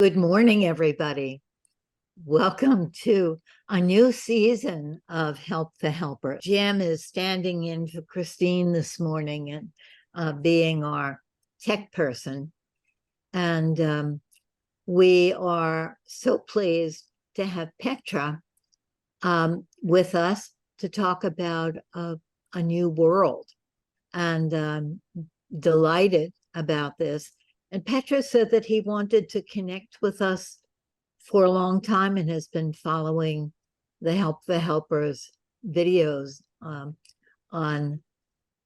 Good morning, everybody. Welcome to a new season of Help the Helper. Jim is standing in for Christine this morning and being our tech person. And we are so pleased to have Petra with us to talk about a new world, and delighted about this. And Petra said that he wanted to connect with us for a long time and has been following the Help the Helpers videos on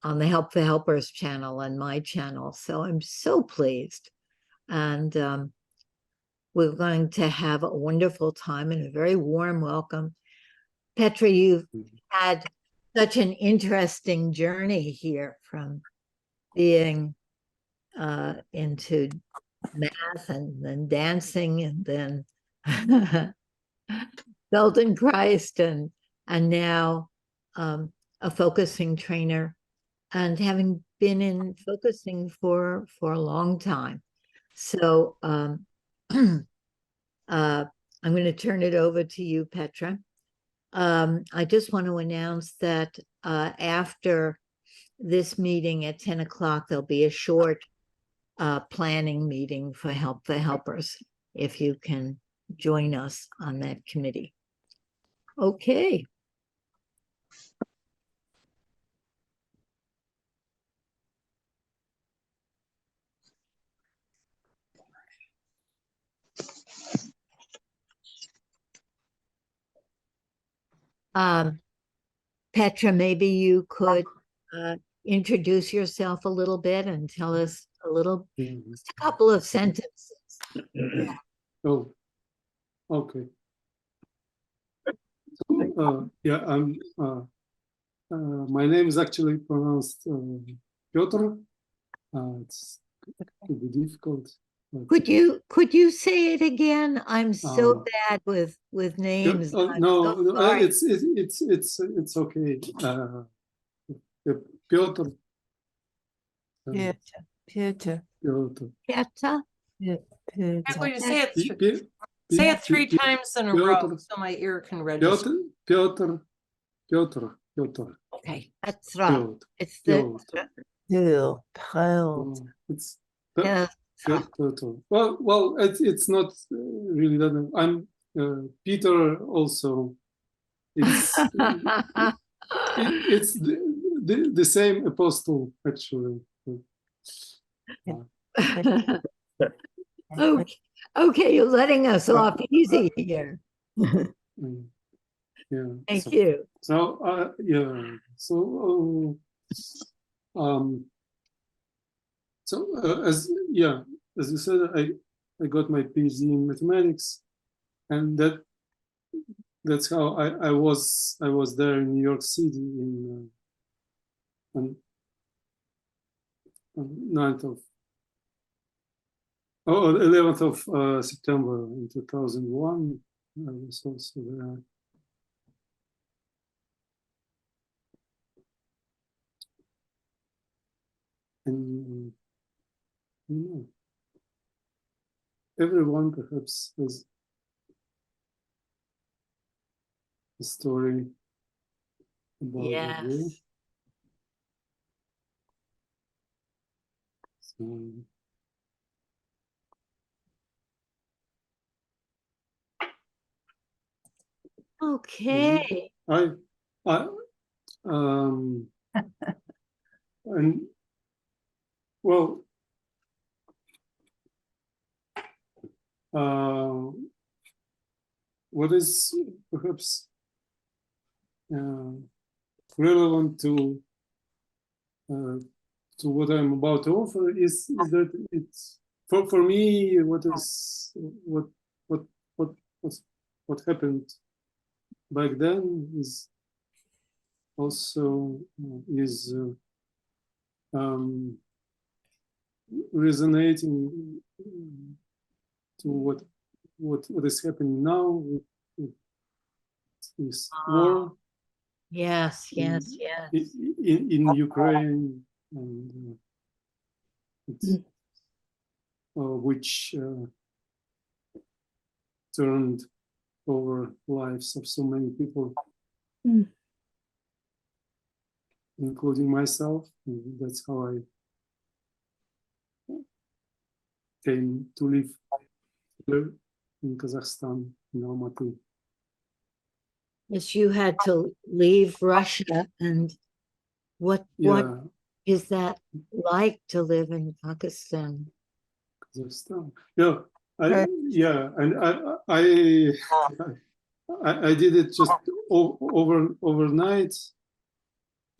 the Help the Helpers channel and my channel. So I'm so pleased. And we're going to have a wonderful time and a very warm welcome. Petra, you've had such an interesting journey here, from being into math and then dancing and then Feldenkrais and now a focusing trainer, and having been in focusing for a long time. So I'm going to turn it over to you, Petra. I just want to announce that after this meeting at 10 o'clock, there'll be a short planning meeting for Help the Helpers, if you can join us on that committee. Okay. Petra, maybe you could introduce yourself a little bit and tell us a little, just a couple of sentences. Oh, okay. So, my name is actually pronounced Petr. It's could be difficult. Could you say it again? I'm so bad with names. No, so sorry. it's okay. Petr. Petr. Petra? I'm going to say it three times in a row so my ear can register. Petr. Okay, that's right. It's the it's Petr. Well, it's not really that. I'm Peter also. It's the same apostle, actually. Okay, you're letting us off easy here. Yeah. Thank you. So as you said, I got my PhD in mathematics, and that's how I was there in New York City on 11th of September in 2001. I was also there. And everyone perhaps has a story about it. So, okay. And well, what is perhaps relevant to what I'm about to offer is that it's for me what happened back then is also resonating to what is happening now with this war. Yes. In Ukraine, and which turned over lives of so many people, including myself. And that's how I came to live here in Kazakhstan, in Almaty. Yes, you had to leave Russia, and what is that like to live in Pakistan? Kazakhstan. Yeah, and I did it just overnight.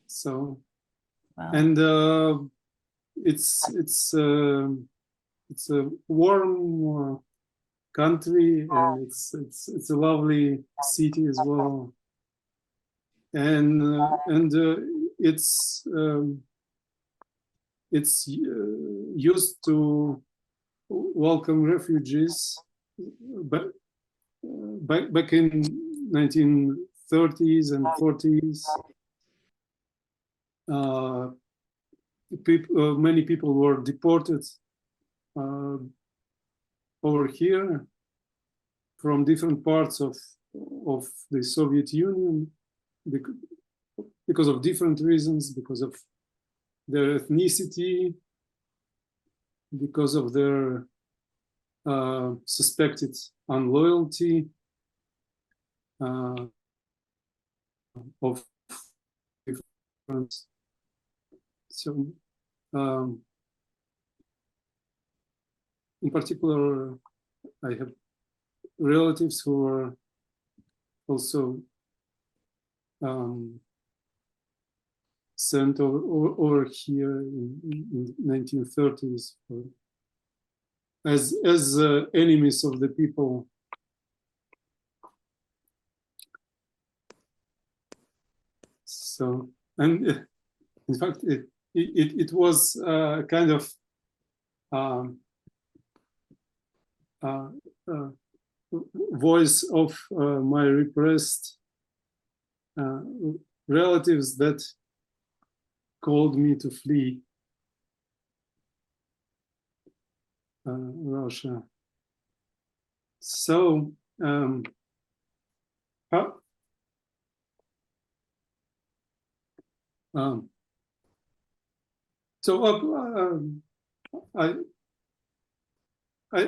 So, Wow. and it's a warm country, and it's a lovely city as well, and it's used to welcome refugees, but back in 1930s and 40s, many people were deported over here from different parts of the Soviet Union because of different reasons, because of their ethnicity, because of their suspected unloyalty, of different. So, in particular, I have relatives who are also sent over here in 1930s as enemies of the people. So, and in fact, it was kind of voice of my repressed relatives that called me to flee Russia. So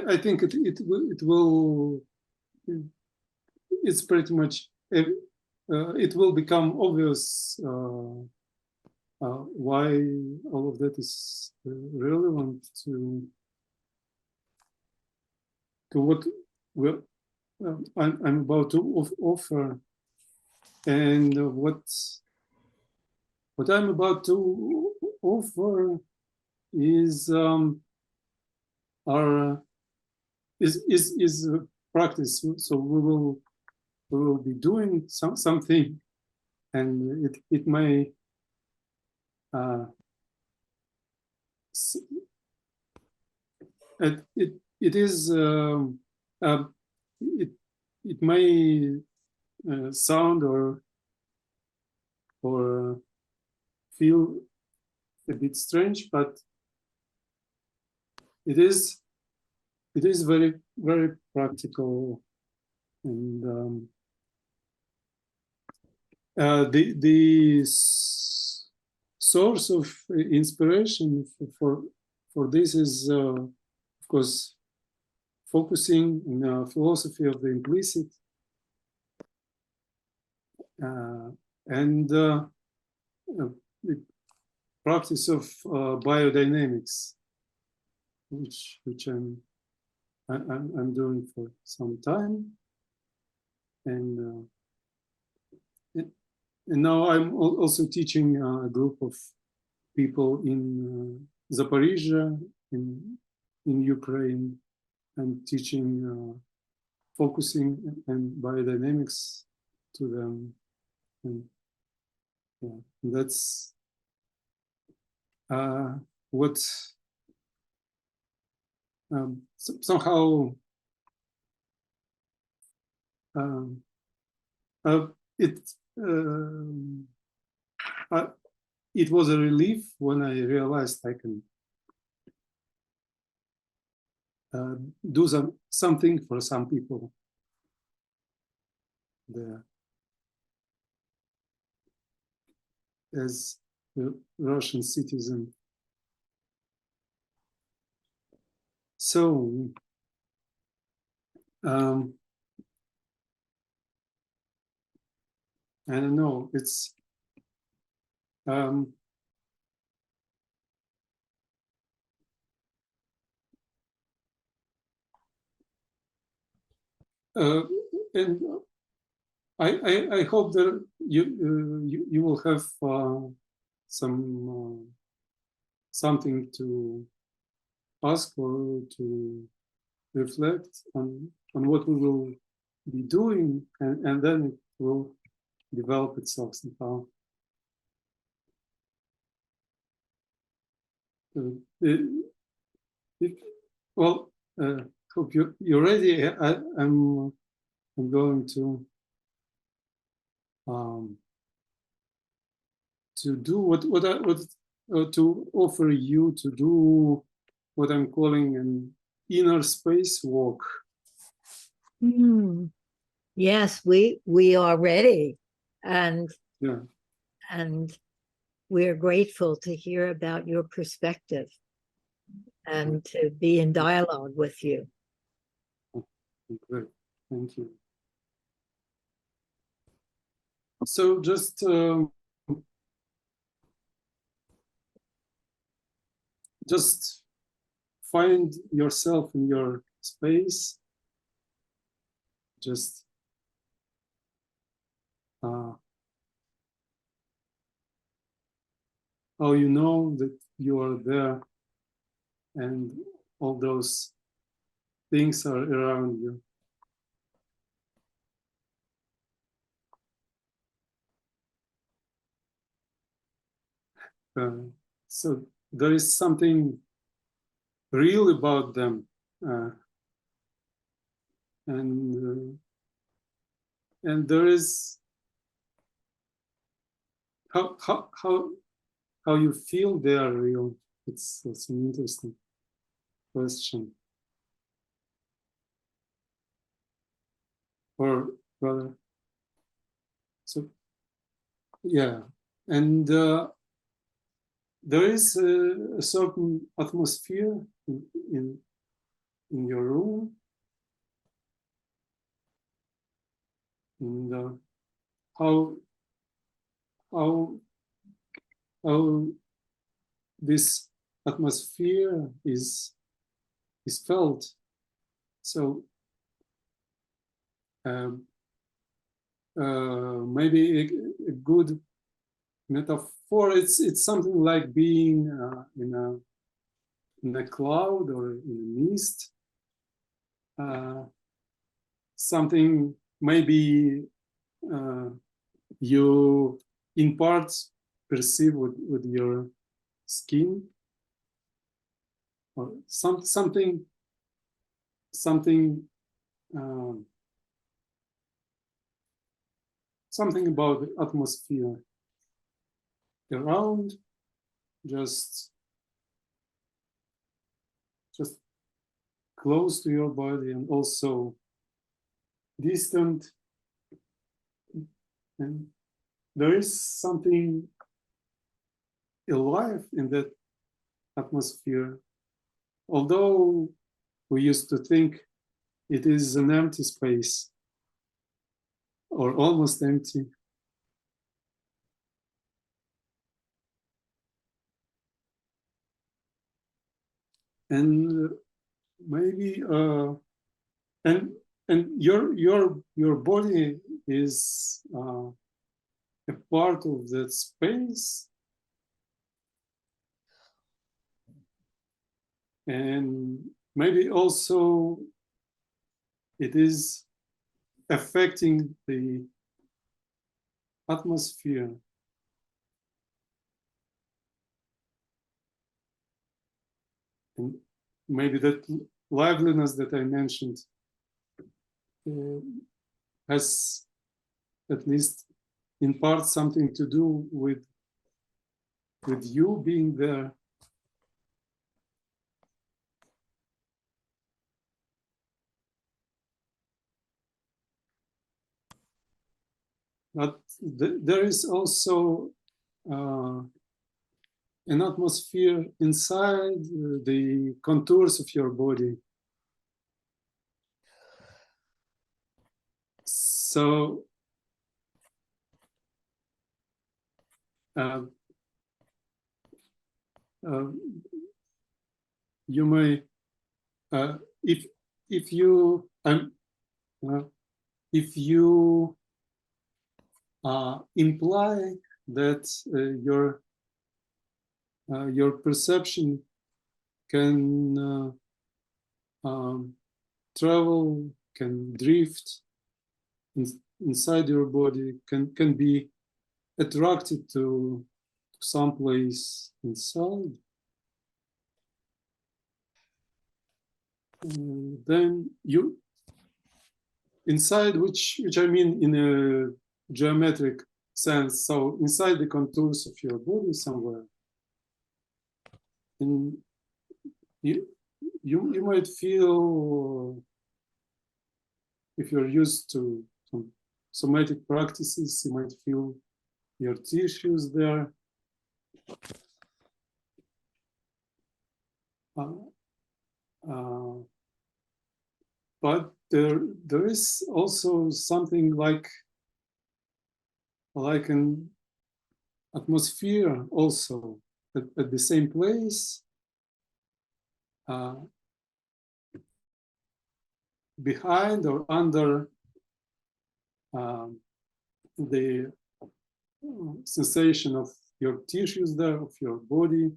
I think it will it's pretty much it will become obvious why all of that is relevant to what I'm about to offer, and what I'm about to offer is is practice. So we will be doing something, and it may it is it may sound or feel a bit strange, but it is very, very practical, and the source of inspiration for this is of course focusing in philosophy of the implicit, and the practice of biodynamics, which I'm doing for some time, and now I'm also teaching a group of people in Zaporizhia in Ukraine. I'm teaching focusing and biodynamics to them, and yeah, that's what somehow it was a relief when I realized I can do something for some people there as a Russian citizen. So I don't know, it's and I hope that you will have something to ask or to reflect on what we will be doing, and then it will develop itself somehow. Well, hope you're ready. I'm going to do to offer you to do what I'm calling an inner space walk. Yes, we are ready, and yeah, and we're grateful to hear about your perspective and to be in dialogue with you. Great, thank you. So just find yourself in your space. Just how you know that you are there and all those things are around you. So there is something real about them, and there is how you feel they are real. It's an interesting question, or rather, so yeah, and there is a certain atmosphere in your room, and how this atmosphere is felt. So maybe a good metaphor, it's something like being in a cloud or in a mist. Something maybe you in parts perceive with your skin, or something about the atmosphere around, just close to your body and also distant, and there is something alive in that atmosphere, although we used to think it is an empty space or almost empty. And maybe and your body is a part of that space, and maybe also it is affecting the atmosphere. And maybe that liveliness that I mentioned has at least in part something to do with you being there. but there is also an atmosphere inside the contours of your body. So you may, if you imply that your perception can travel, can drift inside your body, can be attracted to some place inside, then you inside, which I mean in a geometric sense, so inside the contours of your body somewhere, and you might feel, if you're used to some somatic practices, you might feel your tissues there. But there is also something like an atmosphere also at the same place, behind or under the sensation of your tissues there, of your body.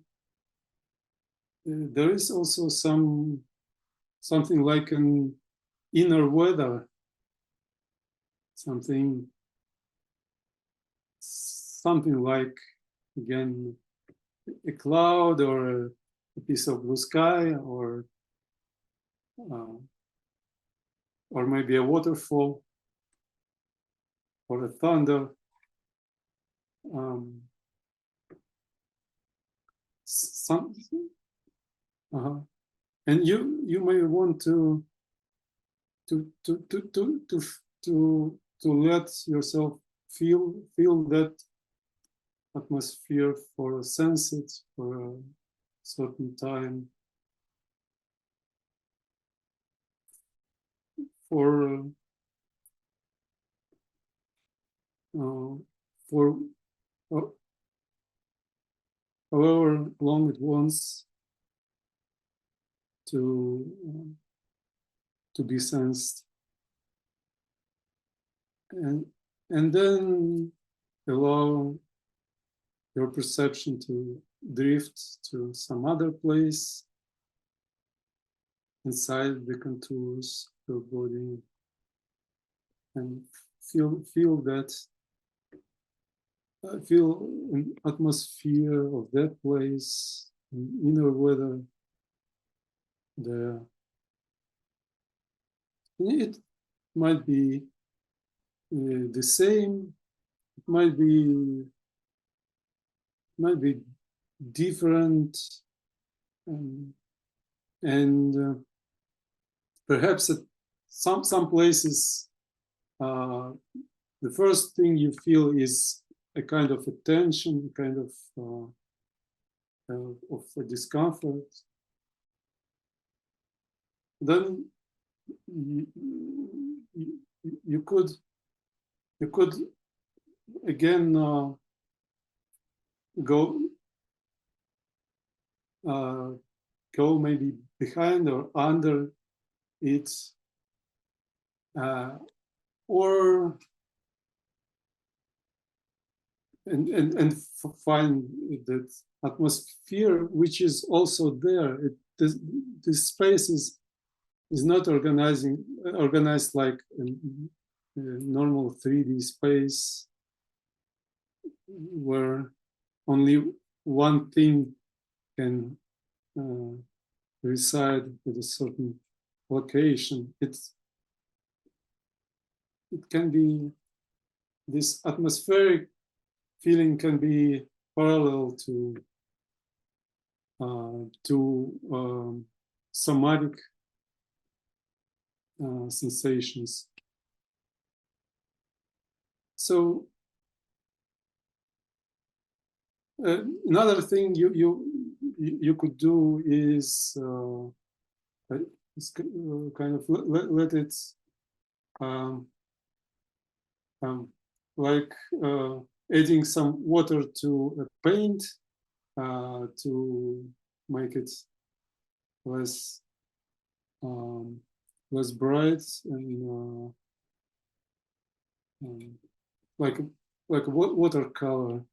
There is also something like an inner weather, something like, again, a cloud or a piece of blue sky, or maybe a waterfall or a thunder. And you may want to let yourself feel that atmosphere for a sense it for a certain time, for however long it wants to be sensed, and then allow your perception to drift to some other place inside the contours of your body, and feel that. Feel an atmosphere of that place, an inner weather there. It might be the same, it might be different, and perhaps at some places the first thing you feel is a kind of a tension, a kind of a discomfort. Then you could again go maybe behind or under it, or and find that atmosphere which is also there. This space is not organized like a normal 3D space where only one thing can reside at a certain location. It can be, this atmospheric feeling can be parallel to somatic sensations. So another thing you could do is kind of let it like adding some water to a paint to make it less less bright and like a watercolor.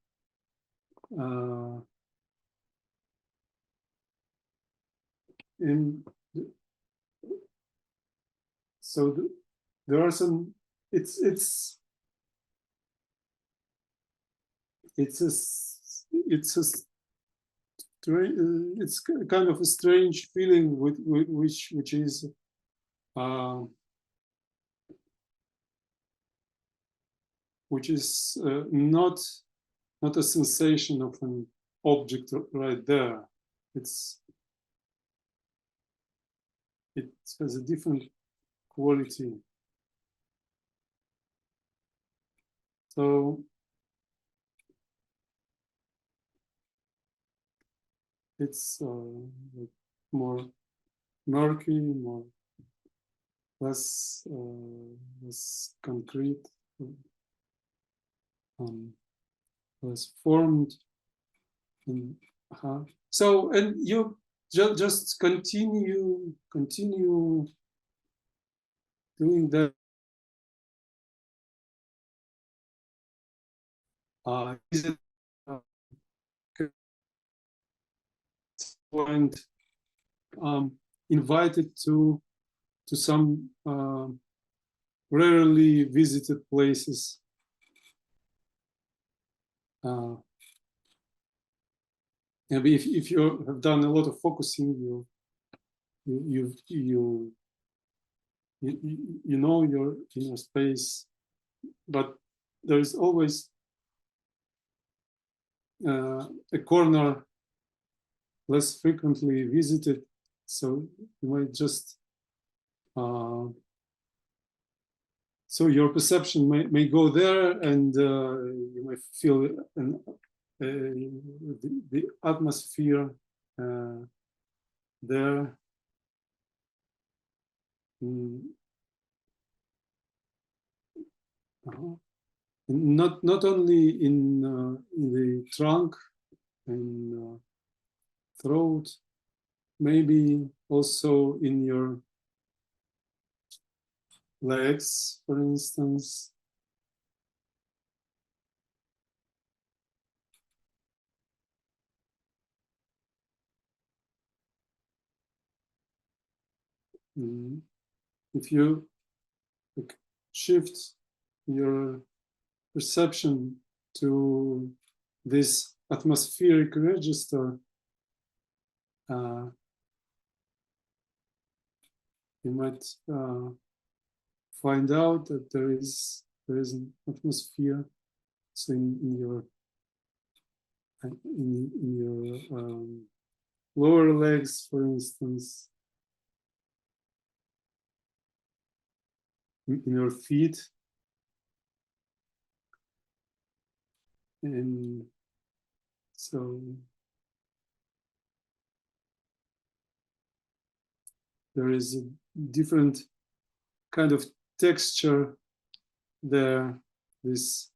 And so there are some. It's kind of a strange feeling which is not a sensation of an object right there. It has a different quality. So it's like more murky, less concrete, less formed. And, so, and you just continue doing that. Is it point invited to some rarely visited places? And if you have done a lot of focusing, you know your inner space, but there is always a corner less frequently visited, so you might just so your perception may go there, and you might feel the atmosphere there. Not only in the trunk and throat, maybe also in your legs, for instance. If you shift your perception to this atmospheric register, you might find out that there is an atmosphere. So in your lower legs, for instance, in your feet, and so there is a different kind of texture there, this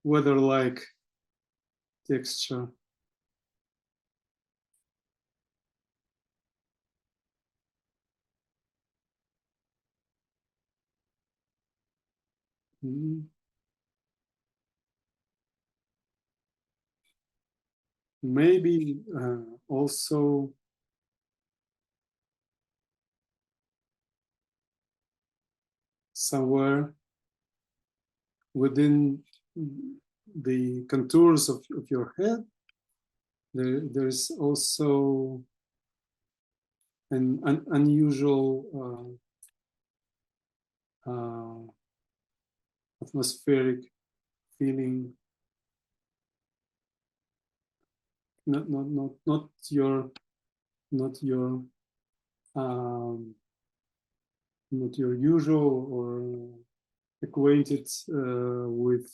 weather-like texture. Maybe also somewhere within the contours of your head, there's also an unusual atmospheric feeling. Not your usual acquainted with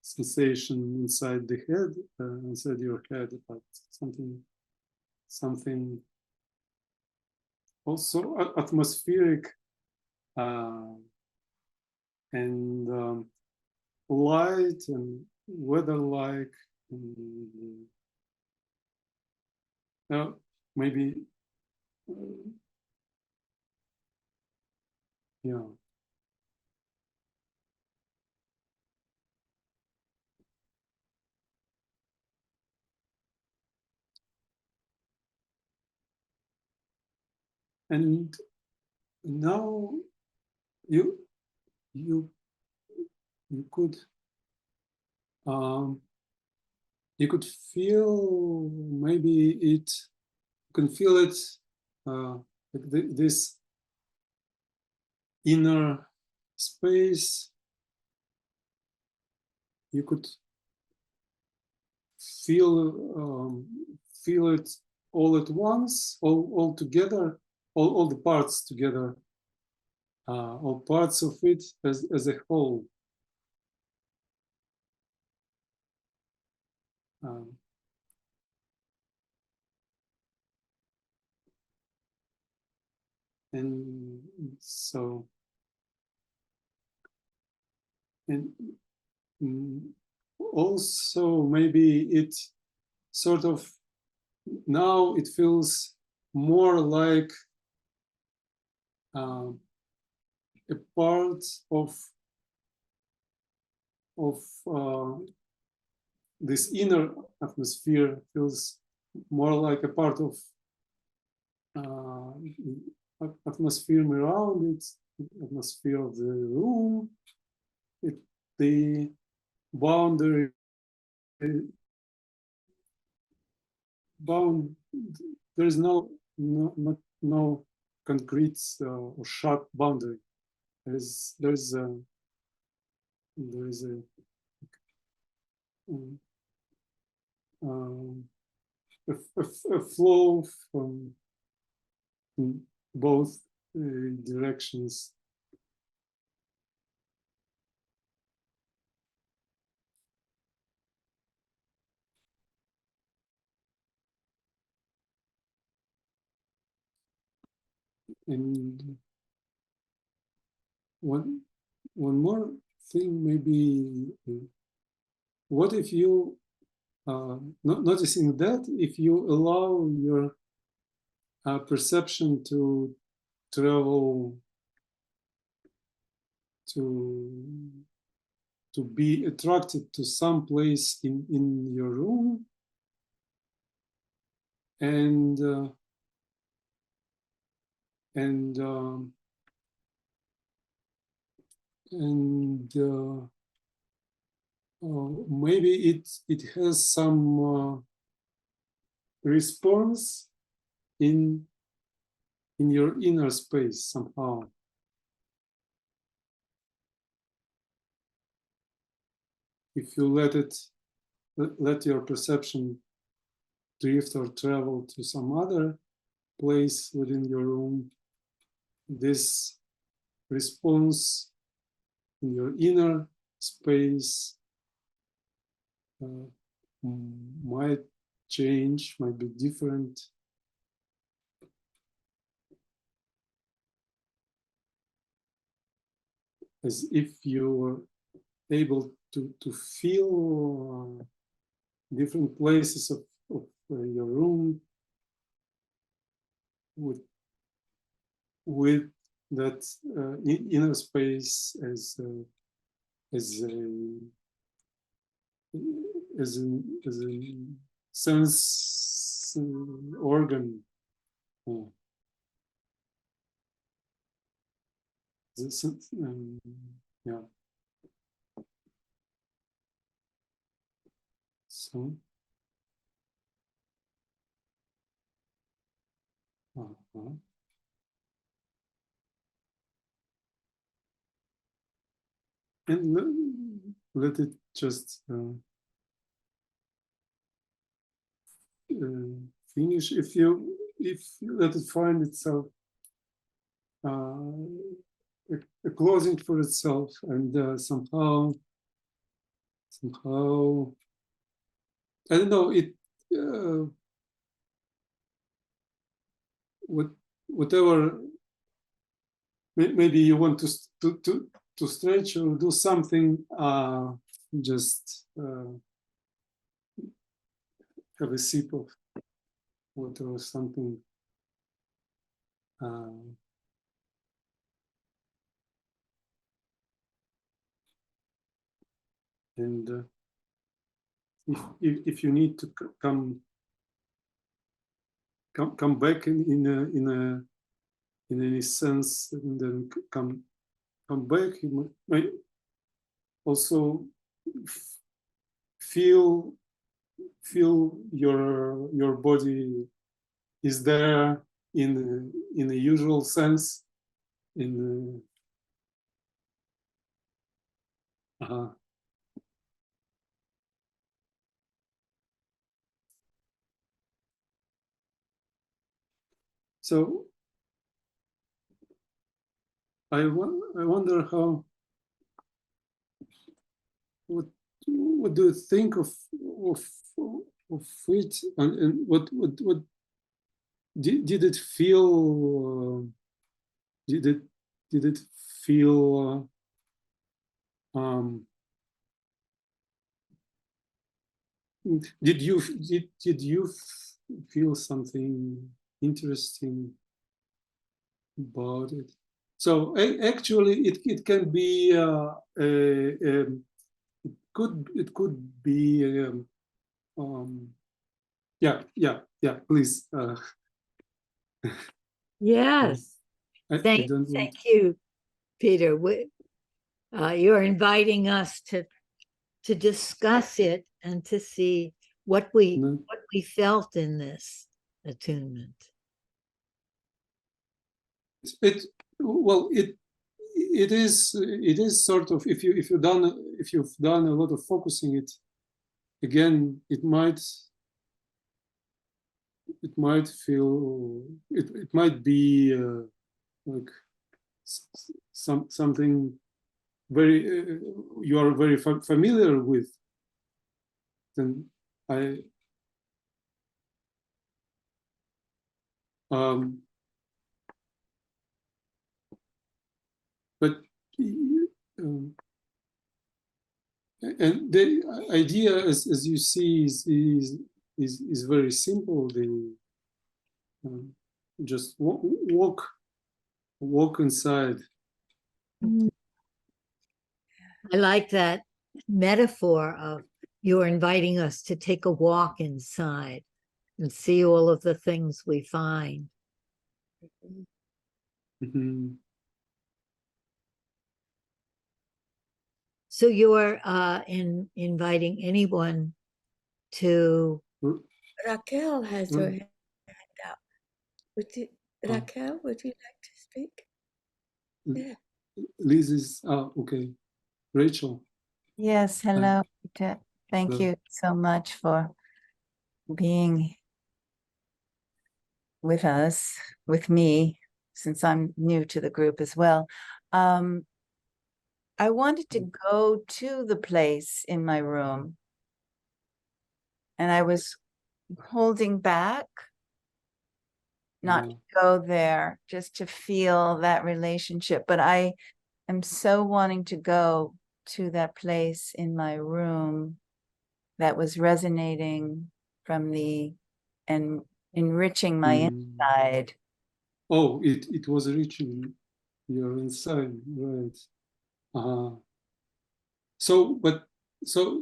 sensation inside the head, inside your head, but something also atmospheric and light and weather-like, and maybe yeah. And now you could feel, maybe you can feel it like this inner space. You could feel it all at once, all together, all the parts together, all parts of it as a whole. And so, and also maybe it sort of, now it feels more like a part of this inner atmosphere, feels more like a part of atmosphere around it, atmosphere of the room, the boundary, there is no concrete or sharp boundary. There is a flow from both directions. And one more thing, maybe, what if you, noticing that, if you allow your perception to travel, to be attracted to some place in your room, and maybe it has some response in your inner space somehow. If you let your perception drift or travel to some other place within your room, this response in your inner space might change, might be different. As if you were able to feel different places of your room with that inner space as a sense organ. Yeah. So. And let it just finish. If you let it find itself a closing for itself, and somehow I don't know, it whatever, maybe you want to stretch or do something, just have a sip of water or something. And if you need to come back in any sense, and then come back, you might also feel your body is there in a usual sense, so I wonder what do you think of it, and what did it feel? Did it feel? Did you feel something interesting about it? So actually, it can be it could be yeah. Please. Yes. Thank you, Peter. You're inviting us to discuss it and to see what we felt in this attunement. It is sort of, if you've done a lot of focusing, it again, it might feel, it might be like something very you are very familiar with. Then but and the idea, as you see, is very simple. Just walk inside. I like that metaphor of you're inviting us to take a walk inside and see all of the things we find. Mm-hmm. So you're inviting anyone to. Raquel has her hand out. Raquel, would you like to speak? Yeah. Liz is okay. Rachel. Yes, hello, Peter. Thank you so much for being with us, with me, since I'm new to the group as well. I wanted to go to the place in my room, and I was holding back, not to go there, just to feel that relationship. But I am so wanting to go to that place in my room that was resonating from and enriching my inside. Oh, it was reaching your inside, right? So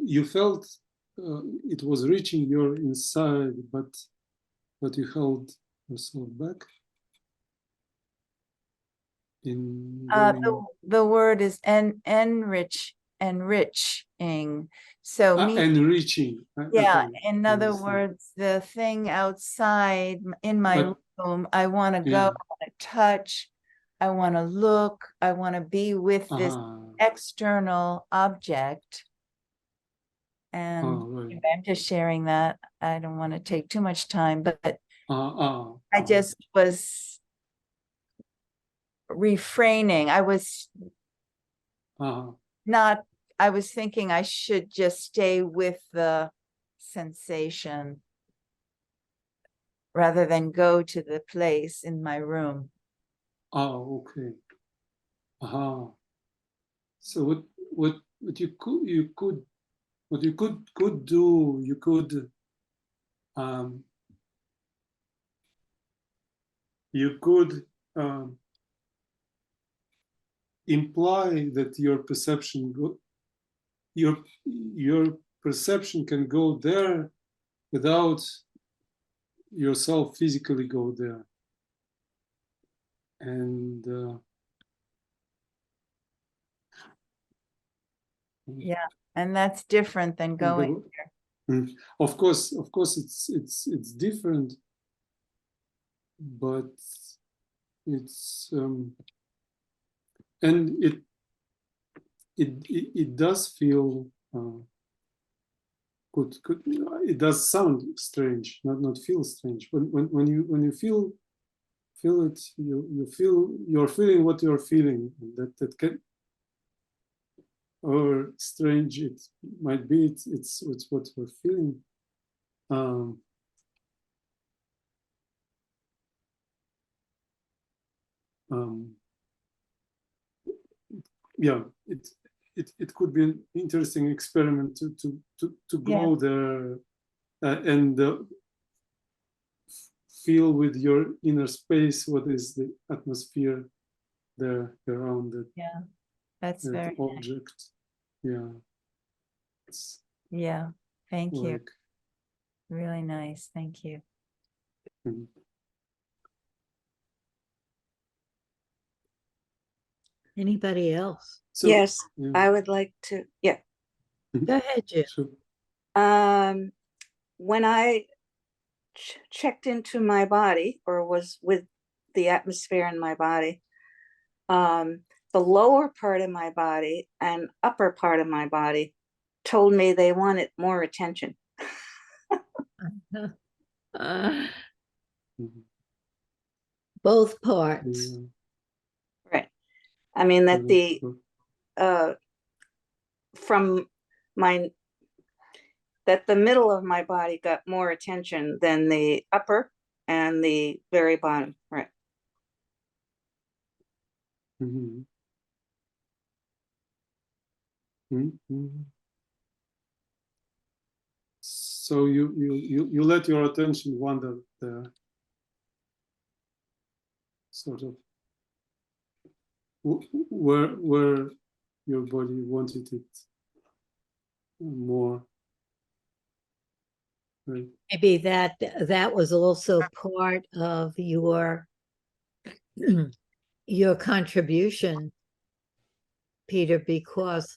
you felt it was reaching your inside, but you held yourself back. The word is enriching. So enriching. Yeah, in other words, the thing outside in my room, I want to go, I want to touch, I want to look, I want to be with this external object. And I'm just sharing that. I don't want to take too much time, but I just was refraining. I was not, I was thinking I should just stay with the sensation rather than go to the place in my room. Oh, okay. So what you could what you could do, you could imply that your perception your perception can go there without yourself physically go there, and Yeah, and that's different than going there. Of course, it's different, but it's and it does feel good. It does sound strange, not feel strange. When you feel it, you're feeling what you're feeling. That can, or strange it might be. It's what we're feeling. Yeah, it could be an interesting experiment to go there and feel with your inner space what is the atmosphere there around it. Yeah, that's that very object. nice. Yeah. Yeah, thank you. Like, Really nice. Thank you. Anybody else? So, Yes, yeah. I would like to, yeah. Go ahead, Jim. So, When I checked into my body or was with the atmosphere in my body, the lower part of my body and upper part of my body told me they wanted more attention. Both parts. Right. I mean that the from my that the middle of my body got more attention than the upper and the very bottom. Right. Mm-hmm. So you let your attention wander there, sort of where your body wanted it more. Right. Maybe that was also part of your your contribution, Peter, because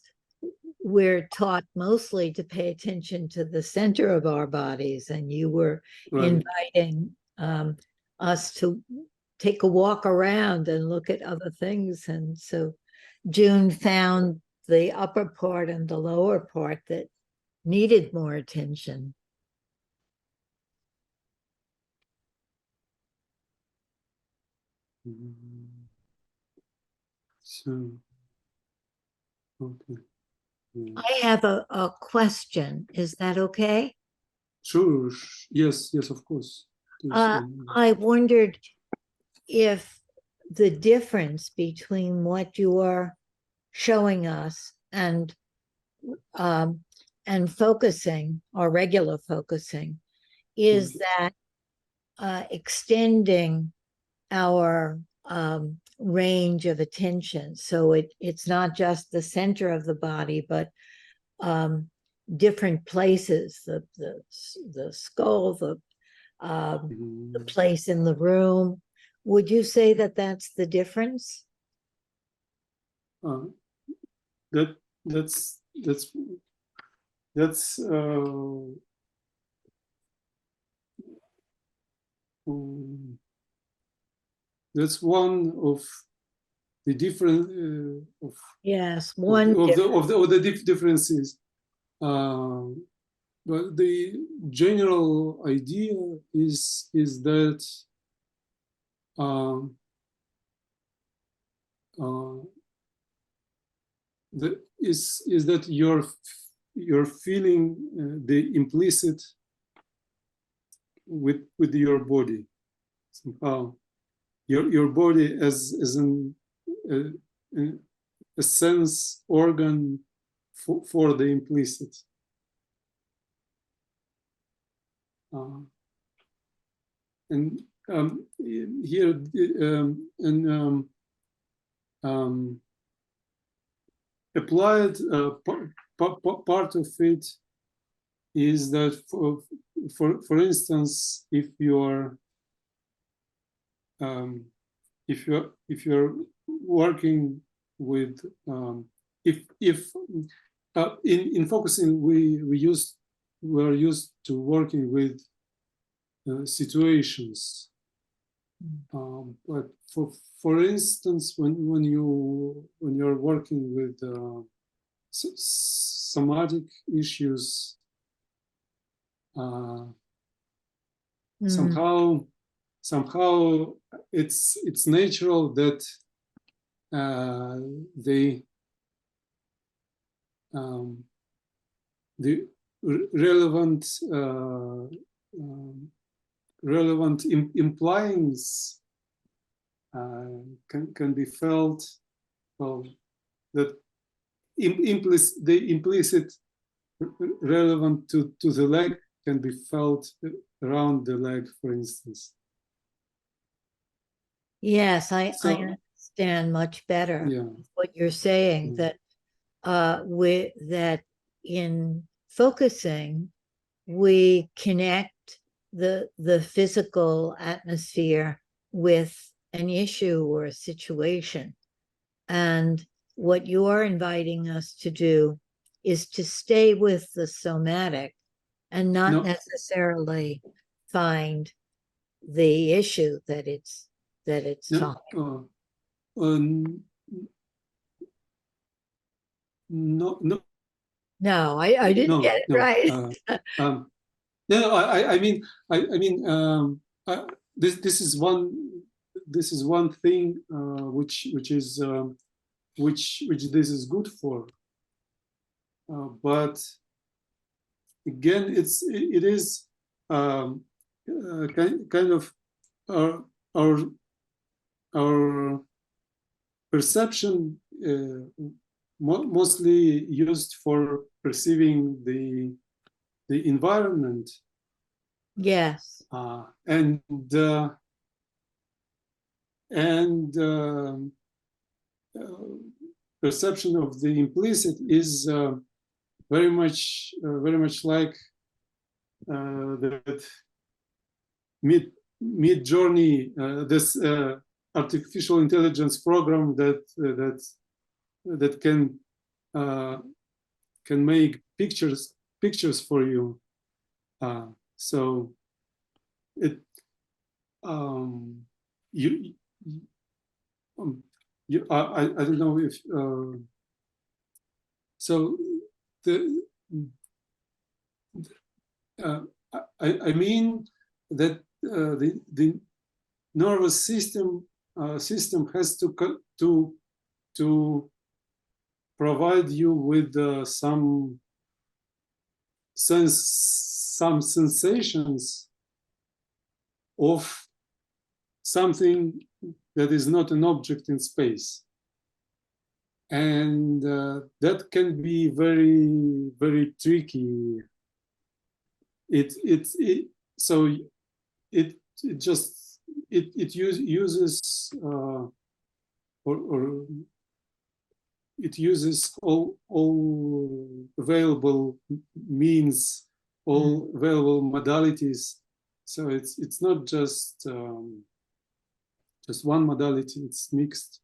we're taught mostly to pay attention to the center of our bodies, and you were inviting us to take a walk around and look at other things. And so June found the upper part and the lower part that needed more attention. So, okay. Yeah. I have a question. Is that okay? Sure. Yes, of course. I wondered if the difference between what you are showing us and focusing or regular focusing is that extending our range of attention. So it's not just the center of the body, but different places, the skull, the place in the room. Would you say that that's the difference? That's one of the different yes, one of the differences. But the general idea is that is that you're feeling the implicit with your body somehow. Your body as a sense organ for the implicit. And here applied part of it is that for instance, if you're working with in focusing we're used to working with situations, but for instance, when you're working with somatic issues, somehow it's natural that the relevant implyings can be felt, well, that the implicit relevant to the leg can be felt around the leg, for instance. Yes, I understand much better what you're saying, that that in focusing, we connect the physical atmosphere with an issue or a situation. And what you are inviting us to do is to stay with the somatic and not necessarily find the issue that it's talking. No, I didn't get it right. I mean, this is one thing which this is good for, but again, it is kind of our perception mostly used for perceiving the environment. Yes. And perception of the implicit is very much like that mid journey, this artificial intelligence program that can make pictures for you. So it I don't know if so I mean that the nervous system has to provide you with some sensations of something that is not an object in space, and that can be very, very tricky. It uses or it uses all available means, all available modalities. So it's not just one modality, it's mixed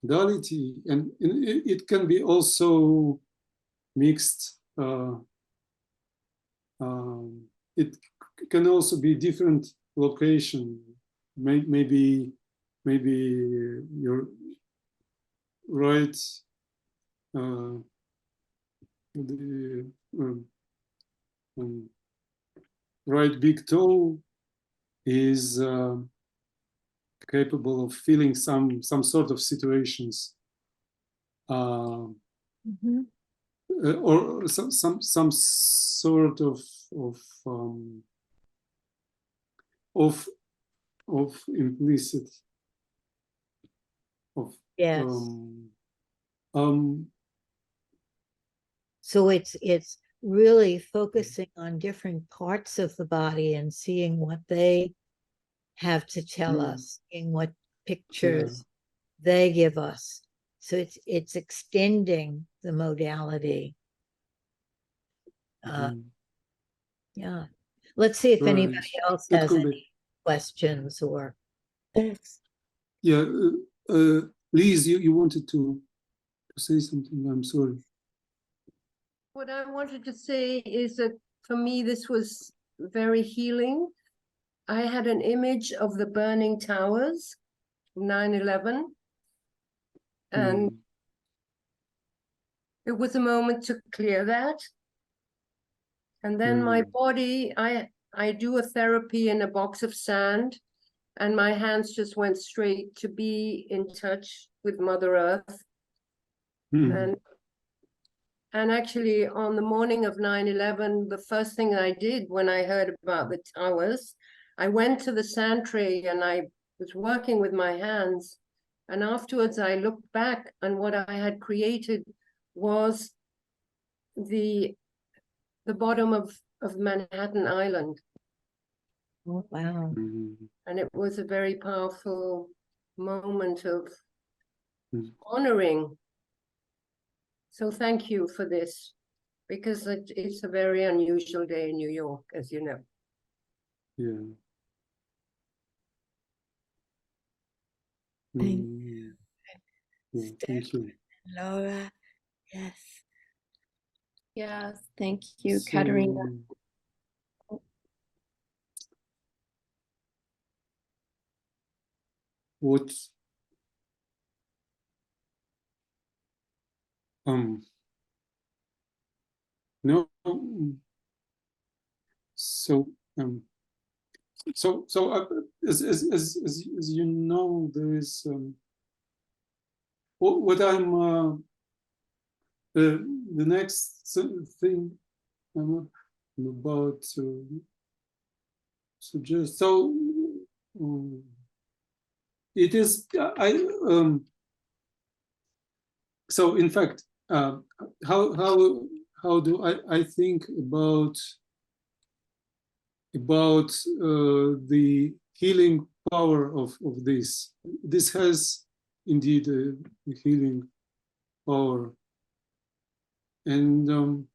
modality, and it can be also mixed. It can also be different location. Maybe you're right. The right big toe is capable of feeling some sort of situations, Mhm. or some sort of implicit of Yes. um So it's really focusing on different parts of the body and seeing what they have to tell us, seeing what pictures they give us. So it's extending the modality. Yeah. Let's see if right. anybody else That has could any be. questions or Yeah, Liz, you wanted to say something. I'm sorry. What I wanted to say is that for me, this was very healing. I had an image of the burning towers, 9/11, and it was a moment to clear that. And then my body, I do a therapy in a box of sand, and my hands just went straight to be in touch with Mother Earth. And actually, on the morning of 9/11, the first thing I did when I heard about the towers, I went to the sand tray and I was working with my hands. And afterwards, I looked back, and what I had created was the bottom of Manhattan Island. oh, wow. And it was a very powerful moment of honoring. So thank you for this, because it's a very unusual day in New York, as you know. Yeah. Yeah, thank you. Laura, yes. Yes, thank you, Katerina. What no, so as you know, there is what I'm the next thing I'm about to suggest. So it is so in fact how do I think about the healing power of this. This has indeed a healing power, and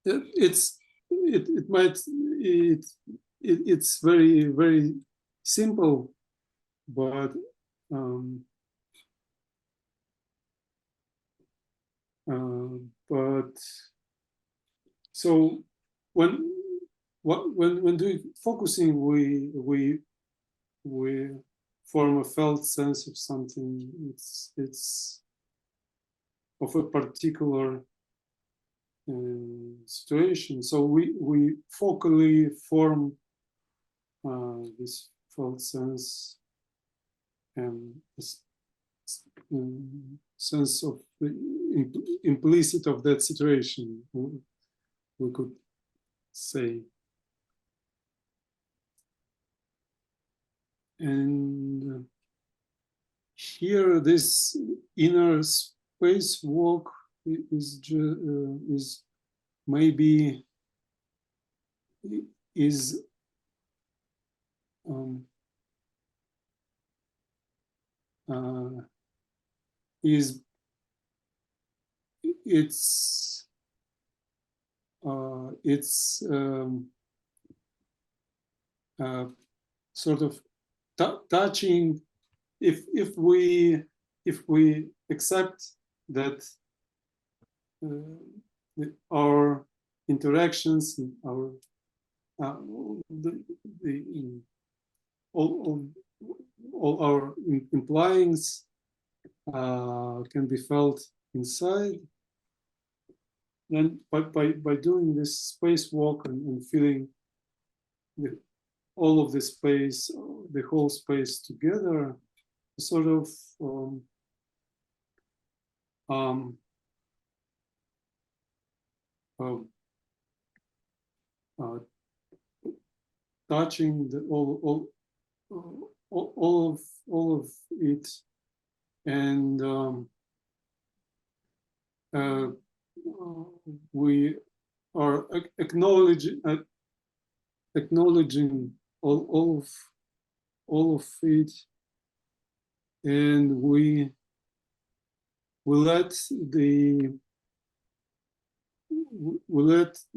it's very simple, but so when doing focusing, we form a felt sense of something. It's of a particular situation. So we focally form this felt sense and this sense of the implicit of that situation, we could say. And here, this inner spacewalk is maybe is it's sort of touching, if we accept that our interactions, our all our implyings can be felt inside. Then by doing this spacewalk and feeling all of the space, the whole space together, sort of touching the all of it, and we are acknowledging all of it, and we let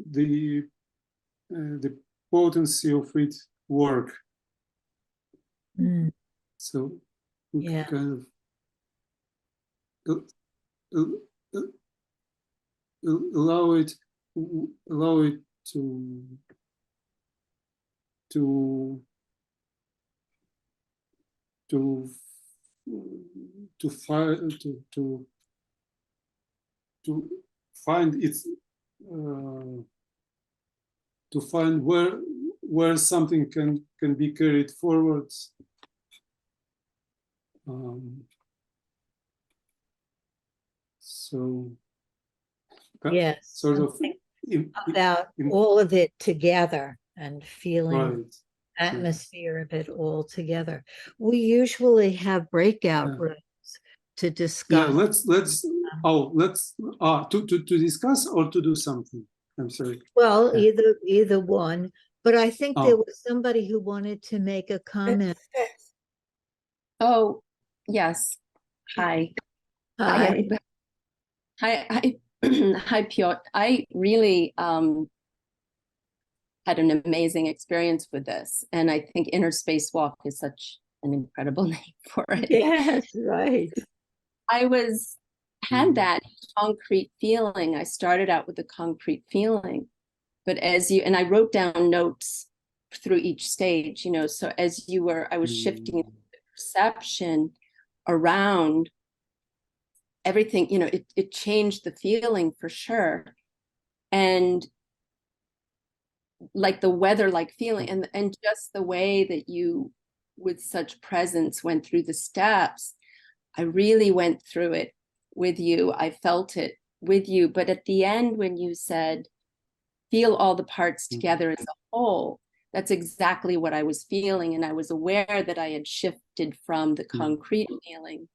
the potency of it work. Mm, So we Yeah. kind of allow it to find its to find where something can be carried forwards. So Yes. sort of something about all of it together and feeling right. atmosphere of it all together. We usually have breakout Yeah. rooms to Yeah, discuss. let's to discuss or to do something. I'm sorry. Well, Yeah. either one, but I think there Oh. was somebody who wanted to make a comment. Oh, yes. Hi. Hi. Hi, hi, Piotr. I really had an amazing experience with this. And I think Inner Spacewalk is such an incredible name for it. Yes, right. I had that concrete feeling. I started out with a concrete feeling, but and I wrote down notes through each stage, so as I was shifting the perception around everything, it changed the feeling for sure. And like the weather-like feeling, and just the way that you, with such presence, went through the steps. I really went through it with you. I felt it with you. But at the end, when you said, feel all the parts together as a whole, that's exactly what I was feeling. And I was aware that I had shifted from the concrete feeling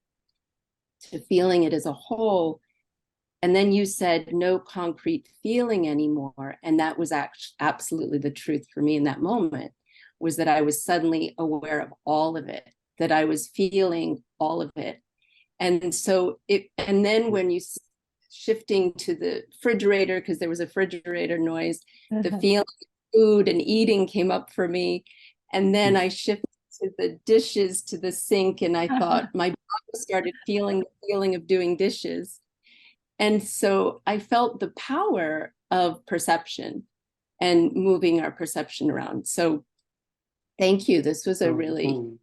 to feeling it as a whole. And then you said no concrete feeling anymore. And that was absolutely the truth for me in that moment, was that I was suddenly aware of all of it, that I was feeling all of it. And so and then when you shifting to the refrigerator, because there was a refrigerator noise, the feeling of food and eating came up for me. And then I shifted to the dishes, to the sink, and I thought my body started feeling the feeling of doing dishes. And so I felt the power of perception and moving our perception around. So thank you. This was a really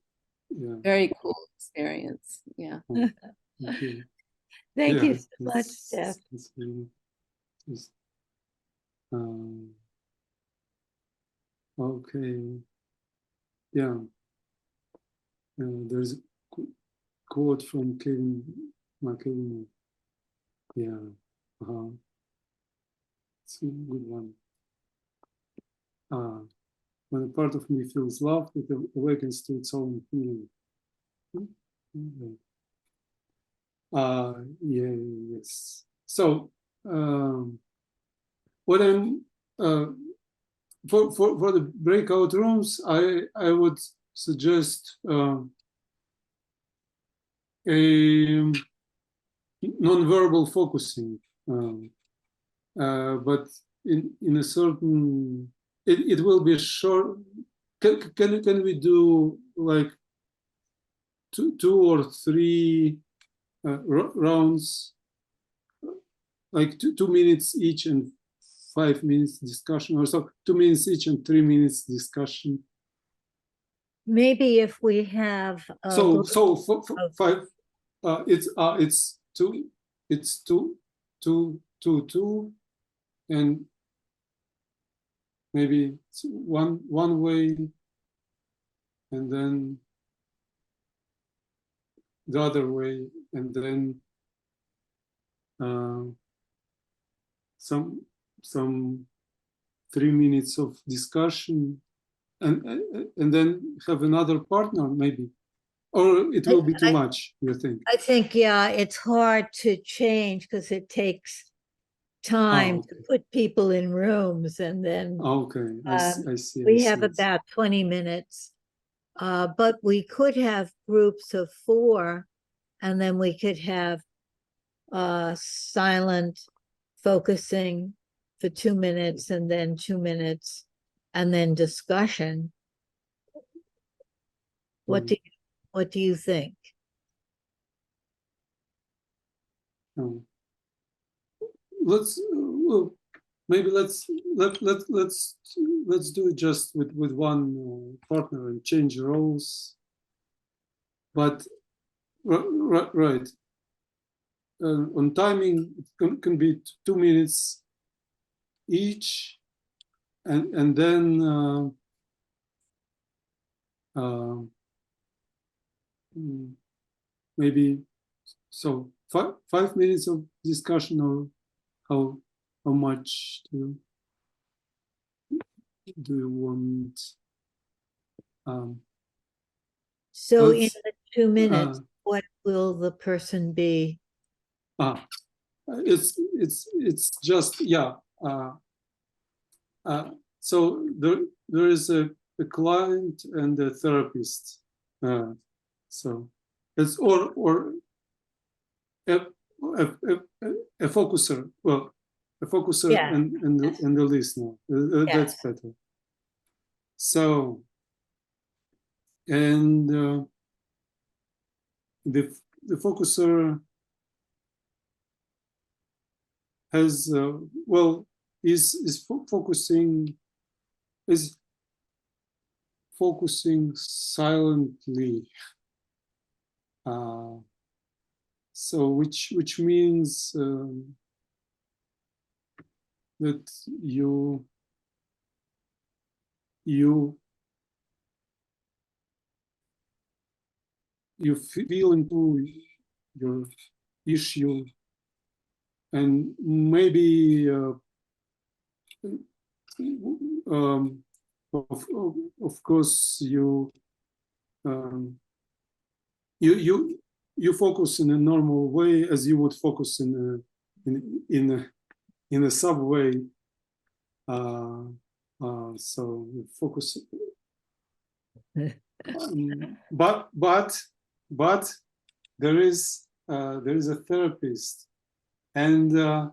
very cool experience. Yeah. Thank you. Thank you so much, Steph. Okay. Yeah. There's a quote from Kevin McKevin. Yeah. It's a good one. When a part of me feels loved, it awakens to its own feeling. Yes. So, what I'm for the breakout rooms, I would suggest a non-verbal focusing, but in a certain, it will be short. Can we do like two or three rounds, like 2 minutes each and 5 minutes discussion, or so 2 minutes each and 3 minutes discussion? Maybe if we have So for 5, it's two, and maybe it's one way and then the other way, and then some 3 minutes of discussion, and then have another partner maybe, or it will be too much, you think? I think, yeah, it's hard to change because it takes time Oh, to put people in rooms, and then okay, I see. we have about 20 minutes. But we could have groups of 4, and then we could have silent focusing for 2 minutes, and then 2 minutes, and then discussion. What do you think? Let's well, maybe let's do it just with one partner and change roles. But right, on timing, it can be 2 minutes each, and then maybe so 5 minutes of discussion, or how much do you want? So in the 2 minutes, what will the person be? It's just, yeah. So there is a client and a therapist. So it's or a focuser. Well, a focuser, Yeah. and the listener. That's better. So, and the focuser has is focusing silently. So which means that you feel into your issue, and maybe of course you focus in a normal way, as you would focus in a subway. So you focus, but there is a therapist, and the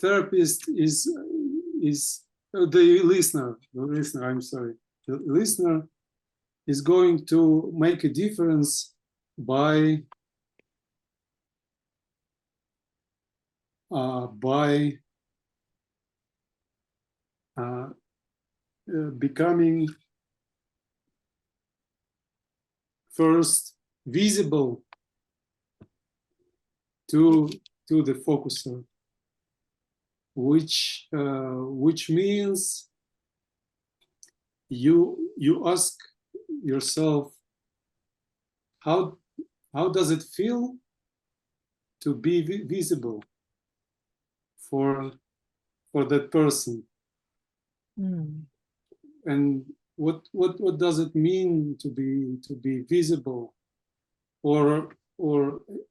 therapist is the listener. I'm sorry. The listener is going to make a difference by becoming first visible to the focuser, which means you ask yourself, how does it feel to be visible for that person? And what does it mean to be visible or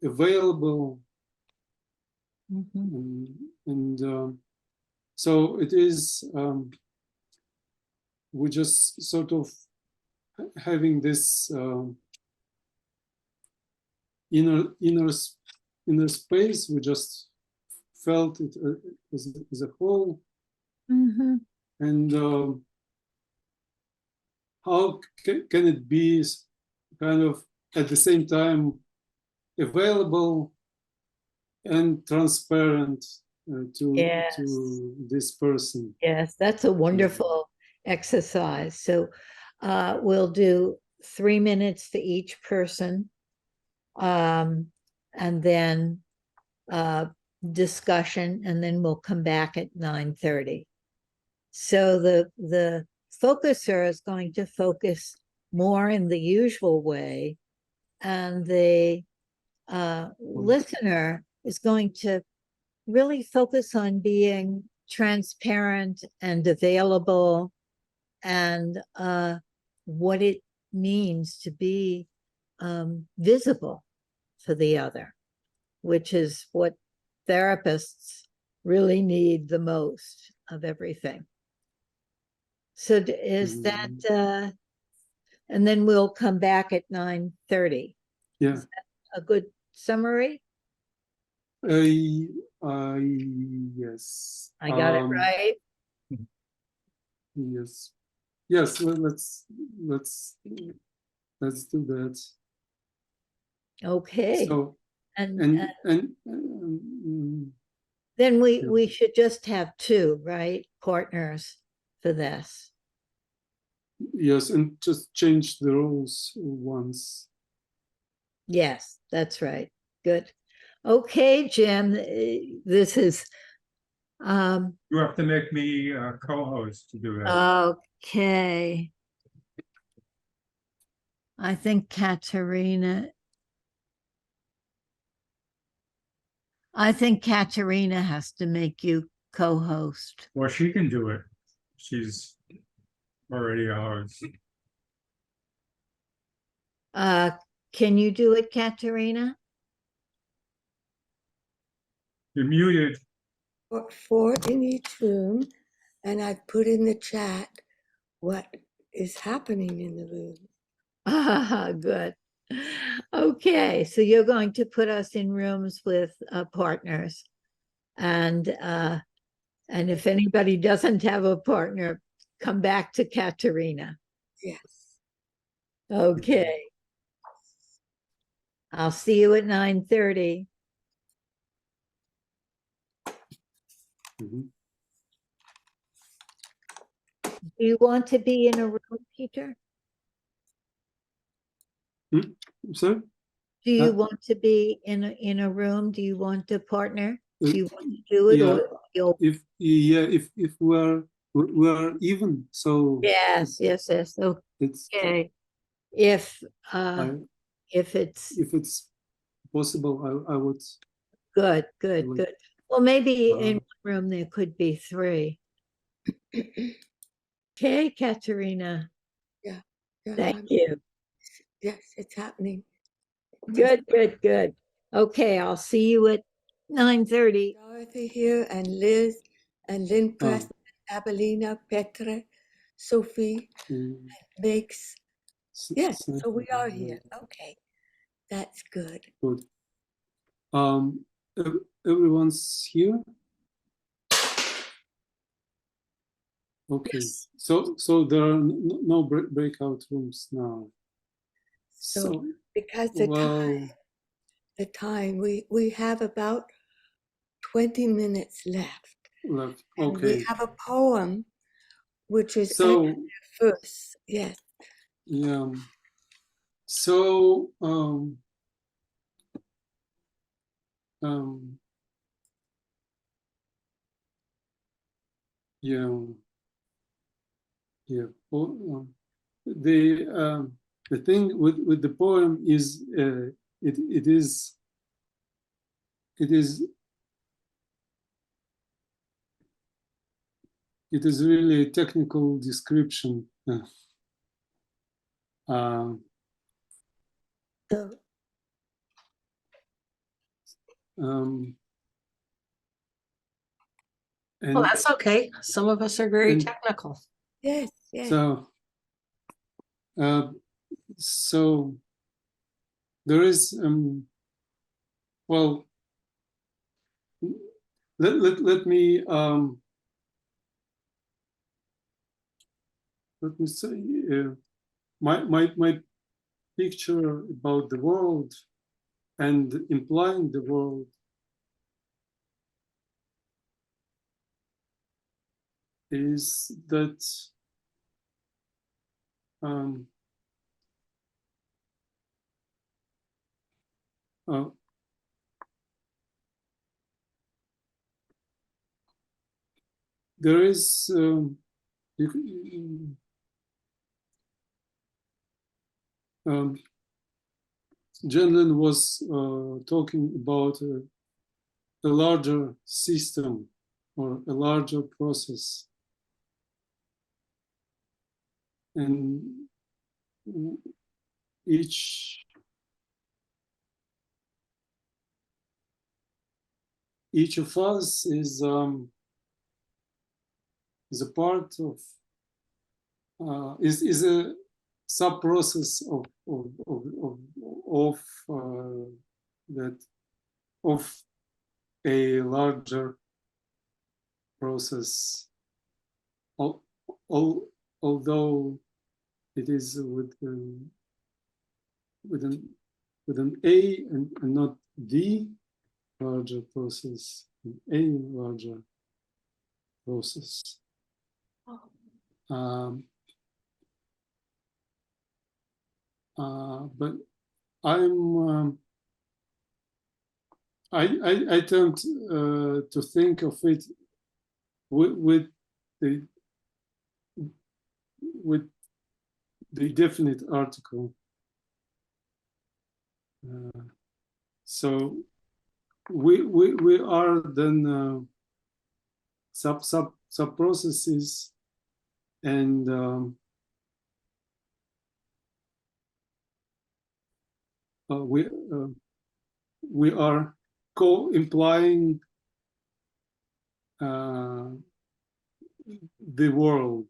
available? And so it is, we just sort of having this inner space. We just felt it as a whole. And how can it be kind of at the same time available and transparent to this person? Yes, that's a wonderful exercise. So we'll do 3 minutes to each person, and then discussion, and then we'll come back at 9:30. So the focuser is going to focus more in the usual way, and the listener is going to really focus on being transparent and available, and what it means to be visible for the other, which is what therapists really need the most of everything. So is that, and then we'll come back at 9:30. Yeah. Is that a good summary? Yes. I got it right. Yes. Yes. Let's do that. Okay. So And then yeah. we should just have two, right? Partners for this. Yes, and just change the rules once. Yes, that's right. Good. Okay, Jim, this is You have to make me a co-host to do that. okay. I think Katerina has to make you co-host. Well, she can do it. She's already ours. Can you do it, Katerina? You're muted. Four in each room, and I put in the chat what is happening in the room. Ah, good. Okay, so you're going to put us in rooms with partners, and if anybody doesn't have a partner, come back to Katerina. Yes. Okay. I'll see you at 9:30. Mhm. Do you want to be in a room, Peter? Sorry? Do you Uh, want to be in a room? Do you want to partner? Uh, Do you want to do it, yeah. or you'll? If we're even, so Yes. it's Okay. If I, if it's if it's possible, I would. good. like, Well, maybe in uh, one room there could be three. Okay, Katerina. Yeah, Thank you. yes, it's happening. Good. Okay, I'll see you at 9:30. Dorothy here, and Liz, and Lynn Preston, Abelina, Petra, Sophie makes. Yes, so we are here. Okay, that's good. Good. Everyone's here. Okay. Yes. So there are no breakout rooms now. So because well, the time we have about 20 minutes left. left. And Okay. we have a poem, which is So first. Yes. yeah. So yeah. The thing with the poem is it is really a technical description. So Well, that's okay. Some of us are very technical. yes. So there is well, let me say my picture about the world and implying the world is that there is Jenlin was talking about a larger system or a larger process, and each of us is a part of is a sub process of that of a larger process, although it is with an A and not the larger process, a larger process. But I tend to think of it with the definite article. So we are then sub processes, and we are co-implying the world.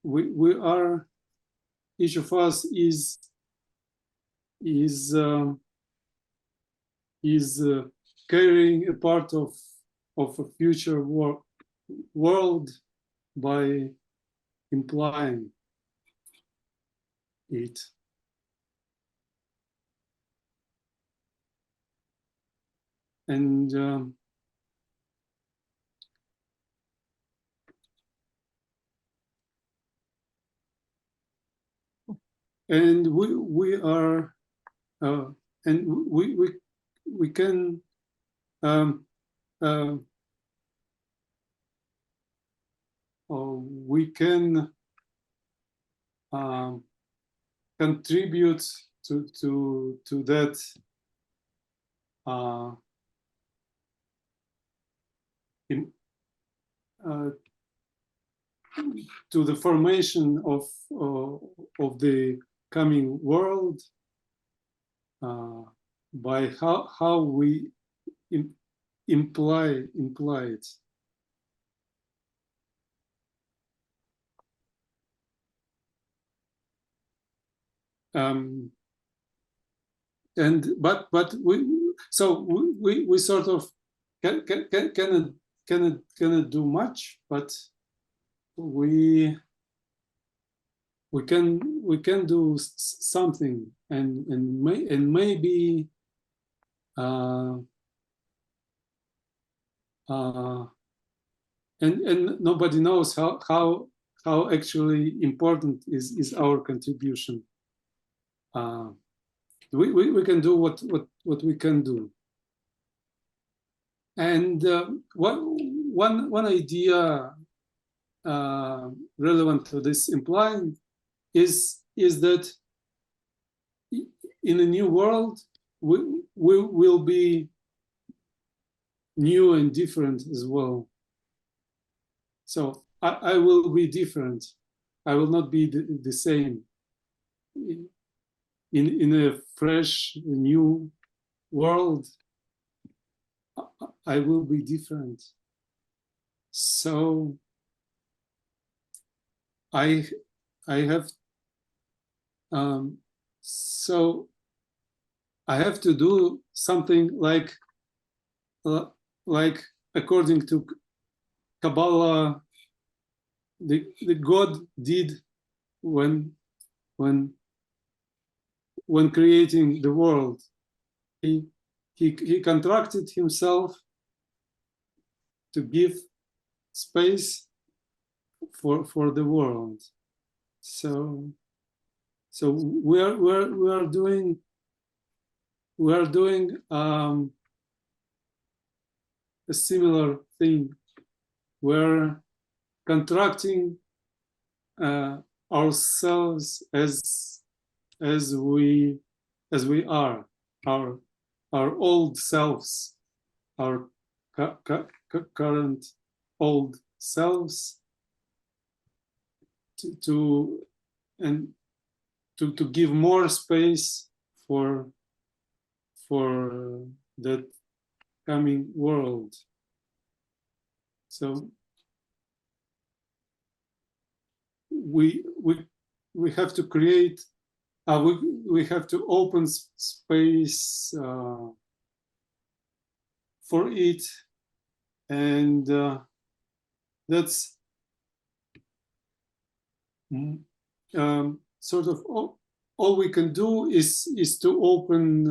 We are, each of us is carrying a part of a future world by implying it. And we are and we can contribute to that to the formation of the coming world by how we imply it. But we sort of cannot do much, but we can do something, and maybe and nobody knows how actually important is our contribution. We can do what we can do, and one idea relevant to this implying is that in a new world we will be new and different as well. So I will be different. I will not be the same. In a fresh, new world, I will be different. So I have to do something like according to Kabbalah, the God did when creating the world. He contracted himself to give space for the world. So we are doing a similar thing. We're contracting ourselves as we are, our old selves, our current old selves, to give more space for that coming world. So we have to create, we have to open space for it, and that's sort of all we can do is to open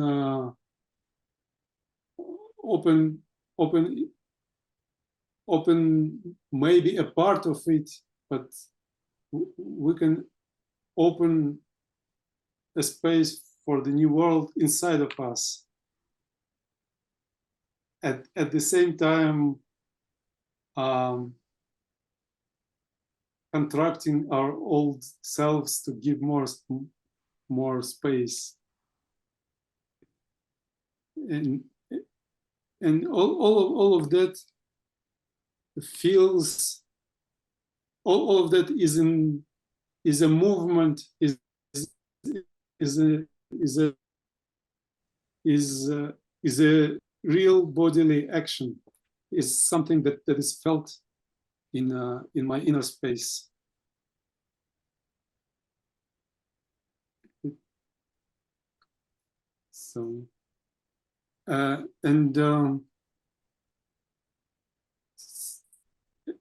maybe a part of it, but we can open a space for the new world inside of us. At the same time, contracting our old selves to give more space, and all of that feels, all of that is a movement, is a real bodily action, is something that is felt in my inner space. So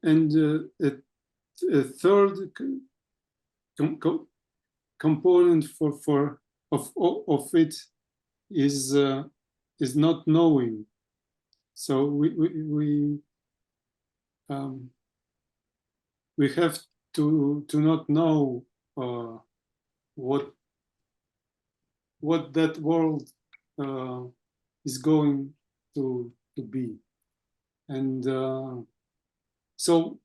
and a third component of it is not knowing. So we have to not know what that world is going to be, and so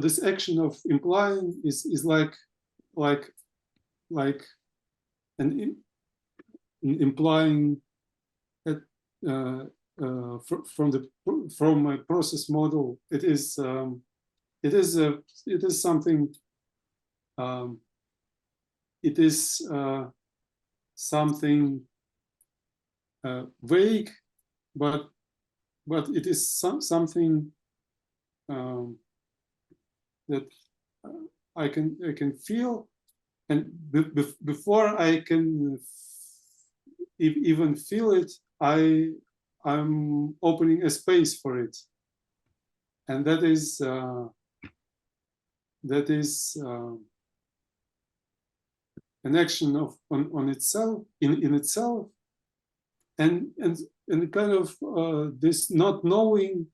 this action of implying is like an implying that from my process model. It is something. It is something vague, but it is something that I can feel, and before I can even feel it, I'm opening a space for it, and that is an action on itself, in itself, and kind of this not knowing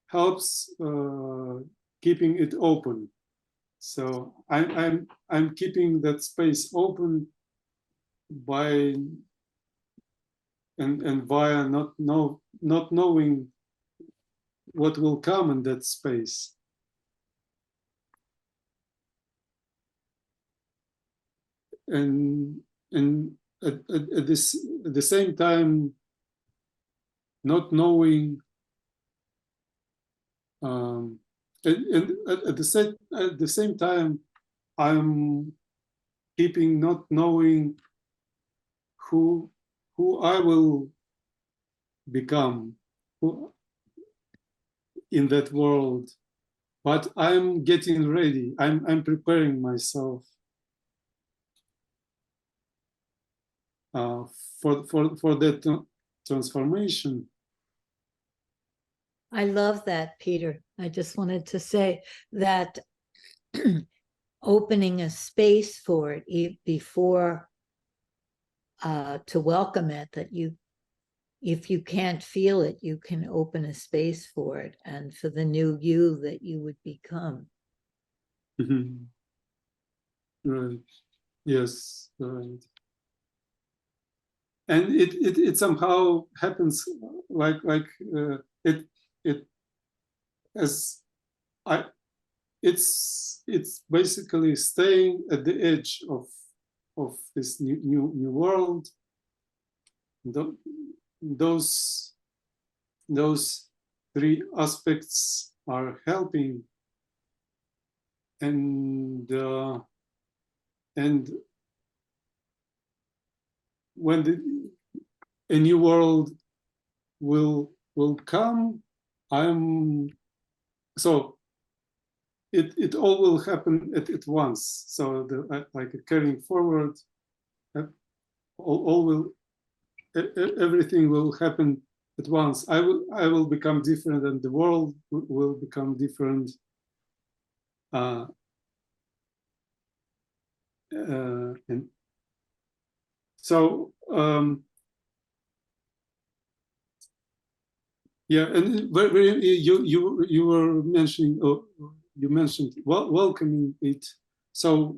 helps keeping it open. So I'm keeping that space open by and via not knowing what will come in that space. And at the same time, not knowing, and at the same time, I'm keeping not knowing who I will become in that world, but I'm getting ready. I'm preparing myself for that transformation. I love that, Peter. I just wanted to say that opening a space for it before to welcome it, that if you can't feel it, you can open a space for it and for the new you that you would become. Mm-hmm. Right. Yes. Right. and it somehow happens it as I it's basically staying at the edge of this new world. Those three aspects are helping, and when a new world will come, so it all will happen at once. So like carrying forward, all will everything will happen at once. I will become different, and the world will become different. And so yeah, and you were mentioning, you mentioned welcoming it. So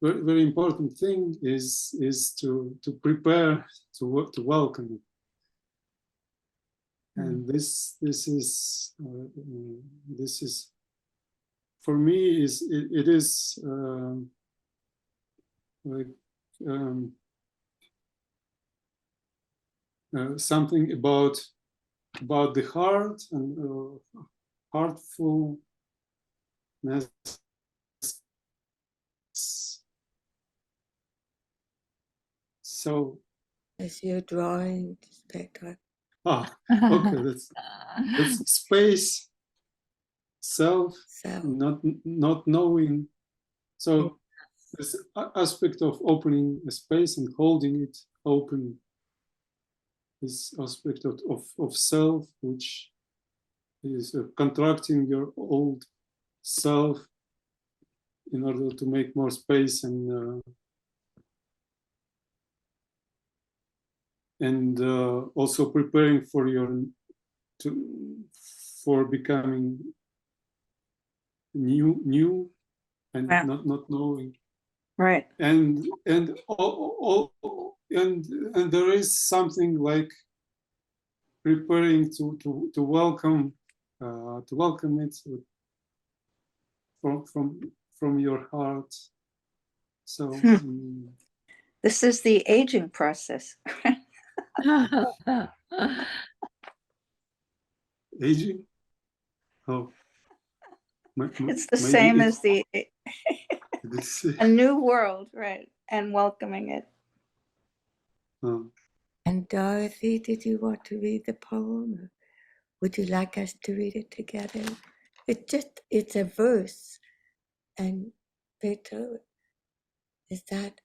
very important thing is to prepare to welcome it. And this is for me it is like something about the heart and heartfulness. So as you're drawing, Petr. Okay, that's space, self, not knowing. So this aspect of opening a space and holding it open, this aspect of self, which is contracting your old self in order to make more space and also preparing for for becoming new and not knowing. Right. And there is something like preparing to welcome it from your heart. So this is the aging process. aging. Oh, it's the same as a new world, right? And welcoming it. And Dorothy, did you want to read the poem? Or would you like us to read it together? It's a verse. And Petr, is that a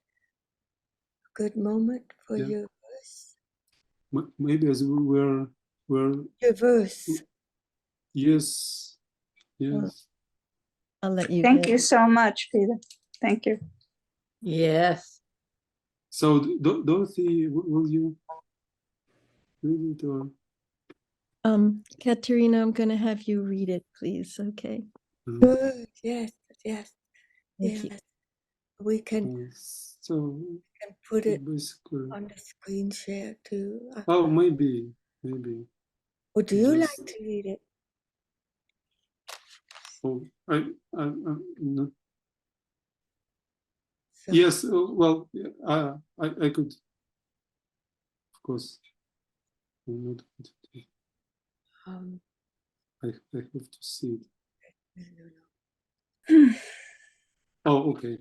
good moment for your verse? Maybe as we were your verse. Yes. I'll let you. Thank you so much, Peter. Thank you. Yes. So Dorothy, will you read it or? Katerina, I'm going to have you read it, please. Okay. Good. Yes. Thank you. We can. So can put it basically on the screen share too. Oh, maybe. Or do you like to read it? Oh, I'm not. So, Yes. Well, I could. Of course. I'm not. I have to see it. No. Oh, okay.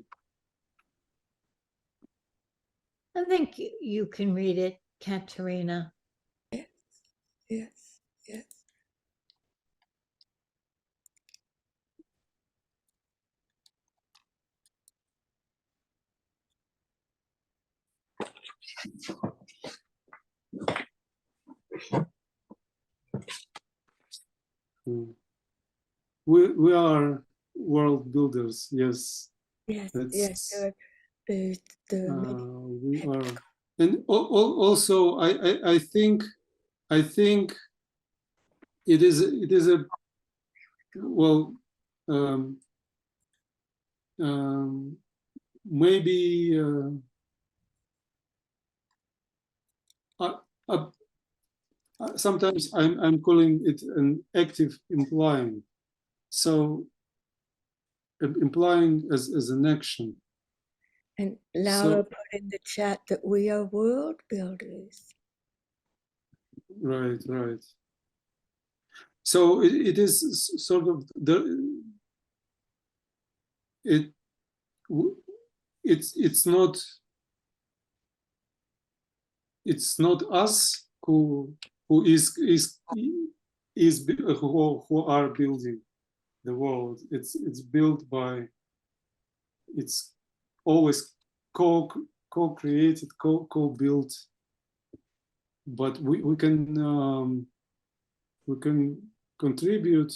I think you can read it, Katerina. Yes. We are world builders. Yes. Yes. We are, and also I think it is a well maybe sometimes I'm calling it an active implying. So implying as an action. And Laura put in the chat that we are world builders. Right, right. So it is sort of it's not us who are building the world. It's built by, it's always co-created, co-built, but we can contribute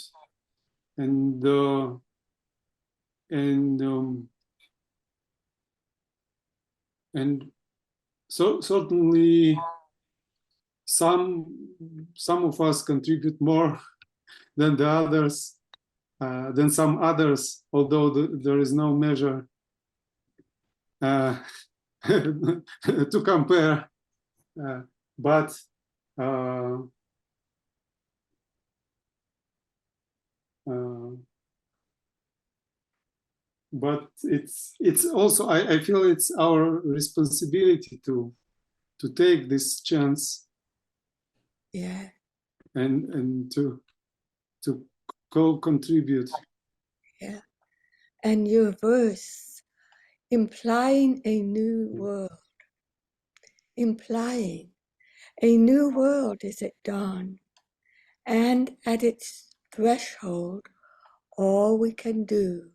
and so certainly some of us contribute more than the others, than some others, although there is no measure to compare, but it's also I feel it's our responsibility to take this chance, Yeah. and to co-contribute. Yeah. And your verse, implying a new world, implying a new world is at dawn, and at its threshold, all we can do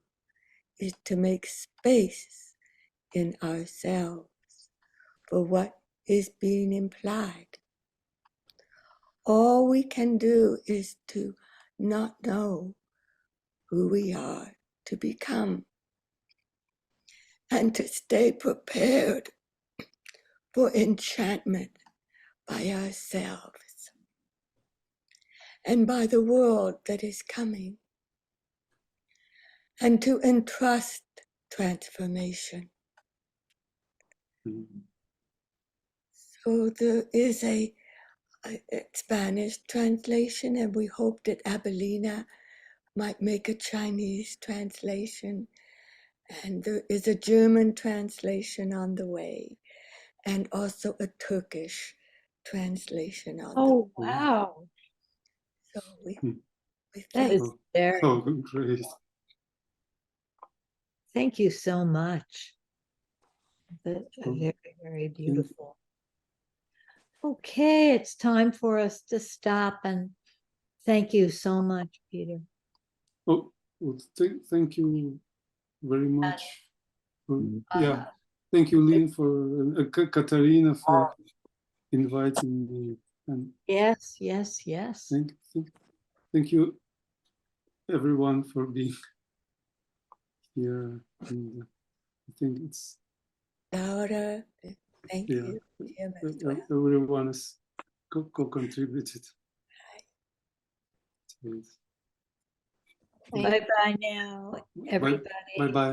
is to make space in ourselves for what is being implied. All we can do is to not know who we are to become, and to stay prepared for enchantment by ourselves and by the world that is coming, and to entrust transformation. So there is a Spanish translation, and we hope that Abelina might make a Chinese translation, and there is a German translation on the way, and also a Turkish translation on the way. Oh, wow. So we That thank is very, Great. thank you so much. That's very, very beautiful. Okay, it's time for us to stop, and thank you so much, Peter. Oh, well, thank you very much. Yeah, thank you, Lynn, for Katarina for inviting me. And yes. Thank you, everyone, for being here. And I think it's Laura, thank you. Jim as well. everyone has co-contributed. Bye-bye now, everybody. Bye-bye.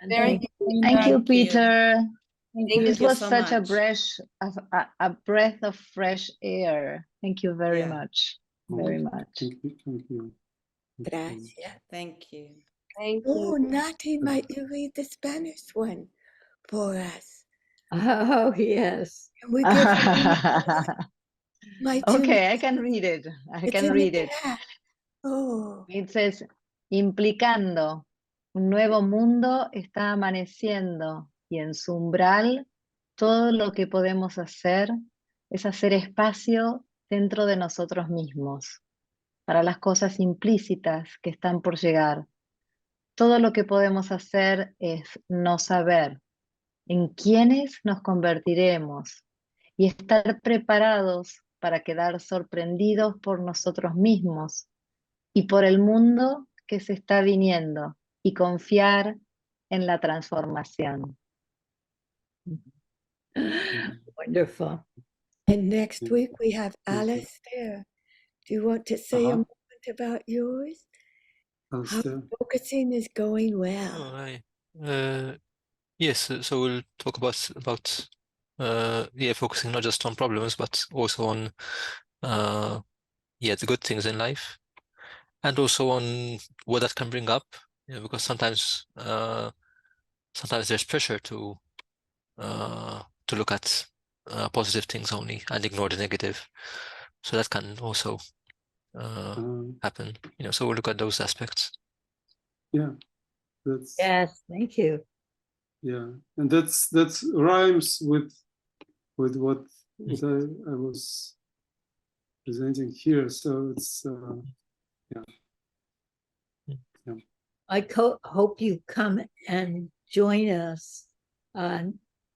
And Very thank you. good. Peter. This was such a breath of fresh air. Thank you very much. Very much. Thank you. Gracias. Thank you. Thank Oh, you. Nati, might you read the Spanish one for us? Oh, yes. Can we give might you Okay, I can read it. I It's can in read the it. chat. Oh, It says, implicando, un nuevo mundo está amaneciendo y en su umbral todo lo que podemos hacer es hacer espacio dentro de nosotros mismos para las cosas implícitas que están por llegar. Todo lo que podemos hacer es no saber en quiénes nos convertiremos y estar preparados para quedar sorprendidos por nosotros mismos y por el mundo que se está viniendo y confiar en la transformación. Wonderful. and next week we have Alice there. Do you want to say a moment about yours? How focusing is going well. Yes, so we'll talk about focusing not just on problems, but also on the good things in life, and also on what that can bring up, because sometimes there's pressure to look at positive things only and ignore the negative. So that can also happen, so we'll look at those aspects. Yeah, that's Yes, thank you. yeah, and that's rhymes with what I was presenting here. So it's I hope you come and join us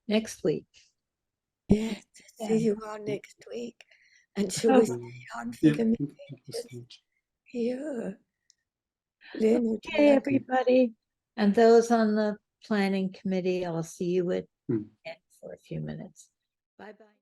next week. Yes, Yeah. see you all next week. And shall we stay on figure here? Lynn, would you Okay, like- everybody. And those on the planning committee, I'll see you at for a few minutes. Bye-bye.